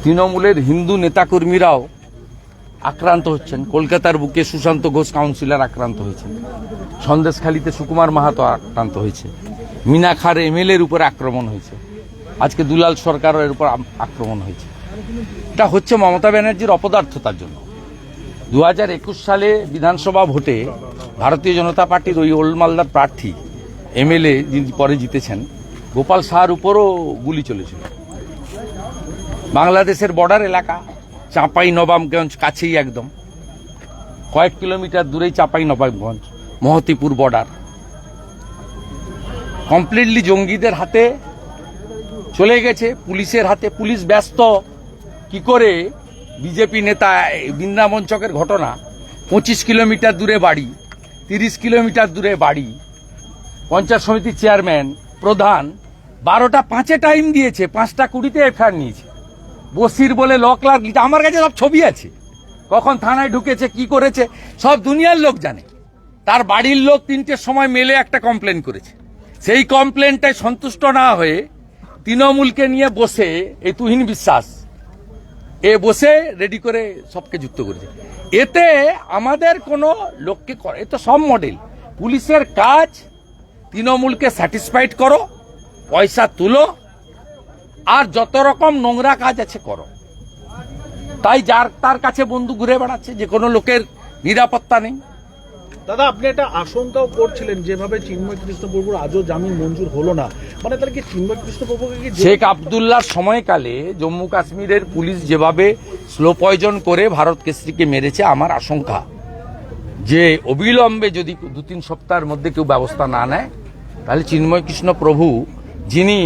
তৃণমূলের হিন্দু নেতাকর্মীরাও আক্রান্ত হচ্ছেন। কলকাতার বুকে সুশান্ত ঘোষ কাউন্সিলর আক্রান্ত হয়েছেন, সন্দেশখালীতে সুকুমার মাহাতো আক্রান্ত হয়েছে, মিনাখার এমএলএর উপর আক্রমণ হয়েছে, আজকে দুলাল সরকারের উপর আক্রমণ হয়েছে। এটা হচ্ছে মমতা ব্যানার্জির অপদার্থতার জন্য। 2021 সালে বিধানসভা ভোটে ভারতীয় জনতা পার্টির ওই ওল্ড মালদার প্রার্থী এমএলএ যিনি পরে জিতেছেন, গোপাল সাহার উপরও গুলি চলেছিল। বাংলাদেশের বর্ডার এলাকা চাঁপাই নবাবগঞ্জ কাছেই, একদম কয়েক কিলোমিটার দূরেই চাঁপাই নবাবগঞ্জ, মহতিপুর বর্ডার কমপ্লিটলি জঙ্গিদের হাতে চলে গেছে, পুলিশের হাতে। পুলিশ ব্যস্ত কি করে বিজেপি নেতা বৃন্দাবন চকের ঘটনা, 25 কিলোমিটার দূরে বাড়ি, 30 কিলোমিটার দূরে বাড়ি, পঞ্চায়েত সমিতির চেয়ারম্যান প্রধান 12টা 5-এ টাইম দিয়েছে, 5টা 20-তে এফআইআর নিয়েছে। বসির বলে ল ক্লার্ক, আমার কাছে সব ছবি আছে, কখন থানায় ঢুকেছে কি করেছে সব দুনিয়ার লোক জানে। তার বাড়ির লোক 3টের সময় মেলে একটা কমপ্লেন করেছে, সেই কমপ্লেনটাই সন্তুষ্ট না হয়ে তৃণমূলকে নিয়ে বসে এই তুহিন বিশ্বাস বসে রেডি করে সবকে যুক্ত করেছে। এতে আমাদের কোনো লোককে করে, এ তো সব মডেল। পুলিশের কাজ তৃণমূলকে স্যাটিসফাইড করো, পয়সা তুলো, আর যত রকম নোংরা কাজ আছে করো। তাই যার তার কাছে বন্দুক ঘুরে বেড়াচ্ছে, যে কোনো লোকের নিরাপত্তা নেই। দাদা, আপনি একটা আশঙ্কাও করছিলেন যেভাবে চিন্ময় কৃষ্ণপ্রভুর আজও জামিন মঞ্জুর হলো না, মানে তাহলে কি চিন্ময় কৃষ্ণপ্রভুকে কি শেখ আবদুল্লাহর সময়কালে জম্মু কাশ্মীরের পুলিশ যেভাবে স্লো পয়জন করে ভারত কেশরীকে মেরেছে, আমার আশঙ্কা যে অবিলম্বে যদি 2-3 সপ্তাহের মধ্যে কেউ ব্যবস্থা না নেয়, তাহলে চিন্ময় কৃষ্ণ প্রভু, যিনি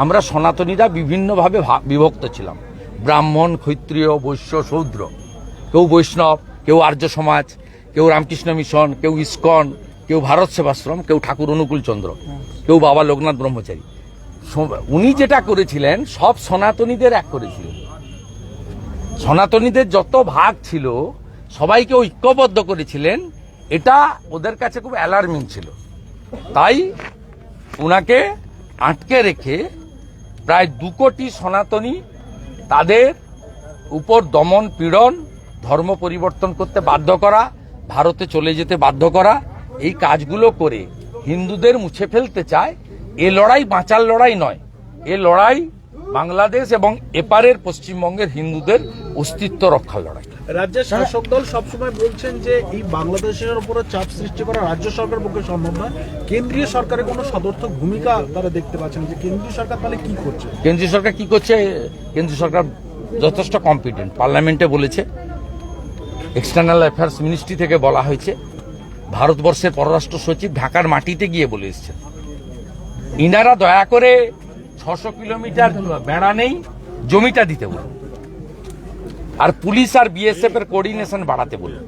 আমরা সনাতনীরা বিভিন্নভাবে বিভক্ত ছিলাম, ব্রাহ্মণ, ক্ষত্রিয়, বৈশ্য, শূদ্র, কেউ বৈষ্ণব, কেউ আর্য সমাজ, কেউ রামকৃষ্ণ মিশন, কেউ ইস্কন, কেউ ভারত সেবাশ্রম, কেউ ঠাকুর অনুকূল চন্দ্র, কেউ বাবা লোকনাথ ব্রহ্মচারী। উনি যেটা করেছিলেন সব সনাতনীদের এক করেছিলেন। সনাতনীদের যত ভাগ ছিল সবাইকে ঐক্যবদ্ধ করেছিলেন। এটা ওদের কাছে খুব অ্যালার্মিং ছিল। তাই উনাকে আটকে রেখে প্রায় 2 কোটি সনাতনী, তাদের উপর দমন পীড়ন, ধর্ম পরিবর্তন করতে বাধ্য করা, ভারতে চলে যেতে বাধ্য করা, এই কাজগুলো করে হিন্দুদের মুছে ফেলতে চায়। এ লড়াই বাঁচার লড়াই নয়, এ লড়াই বাংলাদেশ এবং এপারের পশ্চিমবঙ্গের হিন্দুদের অস্তিত্ব রক্ষার লড়াই। রাজ্যের শাসক দল সবসময় বলছেন যে এই বাংলাদেশের উপরে চাপ সৃষ্টি করা রাজ্য সরকারের পক্ষে সম্ভব নয়, কেন্দ্রীয় সরকারের কোনো সদর্থক ভূমিকা তারা দেখতে পাচ্ছেন, যে কেন্দ্রীয় সরকার তাহলে কি করছে? কেন্দ্রীয় সরকার কি করছে? কেন্দ্রীয় সরকার যথেষ্ট কম্পিটেন্ট। পার্লামেন্টে বলেছে, এক্সটার্নাল অ্যাফেয়ার্স মিনিস্ট্রি থেকে বলা হয়েছে, ভারতবর্ষের পররাষ্ট্র সচিব ঢাকার মাটিতে গিয়ে বলে এসছেন, ইনারা দয়া করে 600 কিলোমিটার বেড়া নেই জমিটা দিতে বলুন, আর পুলিশ আর বিএসএফ এর কোঅর্ডিনেশন বাড়াতে বলুন।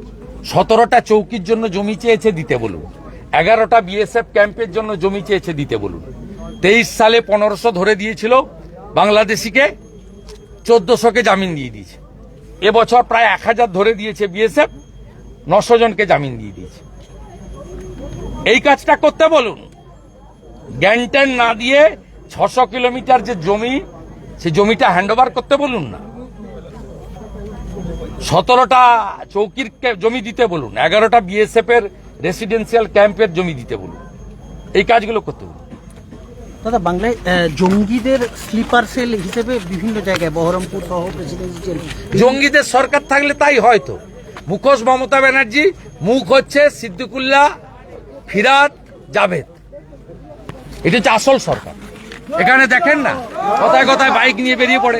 17টা চৌকির জন্য জমি চেয়েছে, দিতে বলুন। 11টা বিএসএফ ক্যাম্পের জন্য জমি চেয়েছে, দিতে বলুন। 23 সালে 1500 ধরে দিয়েছিল বাংলাদেশিকে, 1400কে জামিন দিয়ে দিয়েছে। এবছর প্রায় 1000 ধরে দিয়েছে বিএসএফ, 900 জনকে জামিন দিয়ে দিয়েছে। এই কাজটা করতে বলুন। জ্ঞান না দিয়ে 600 কিলোমিটার যে জমি, সেই জমিটা হ্যান্ডওভার করতে বলুন না। 17টা চৌকির জমি দিতে বলুন, 11টা বিএসএফ এর রেসিডেন্সিয়াল ক্যাম্পের জমি দিতে বলুন। এই কাজগুলো করতে বলুন। দাদা, বাংলায় জঙ্গিদের স্লিপার সেল হিসেবে বিভিন্ন জায়গায়, বহরমপুর সহ প্রেসিডেন্সি জেল, জঙ্গিদের সরকার থাকলে তাই হয়তো। মুখোশ মমতা ব্যানার্জি, মুখ হচ্ছে সিদ্দিকুল্লাহ, ফিরাদ, জাভেদ। এটা হচ্ছে আসল সরকার। এখানে দেখেন না, কথায় কথায় বাইক নিয়ে বেরিয়ে পড়ে।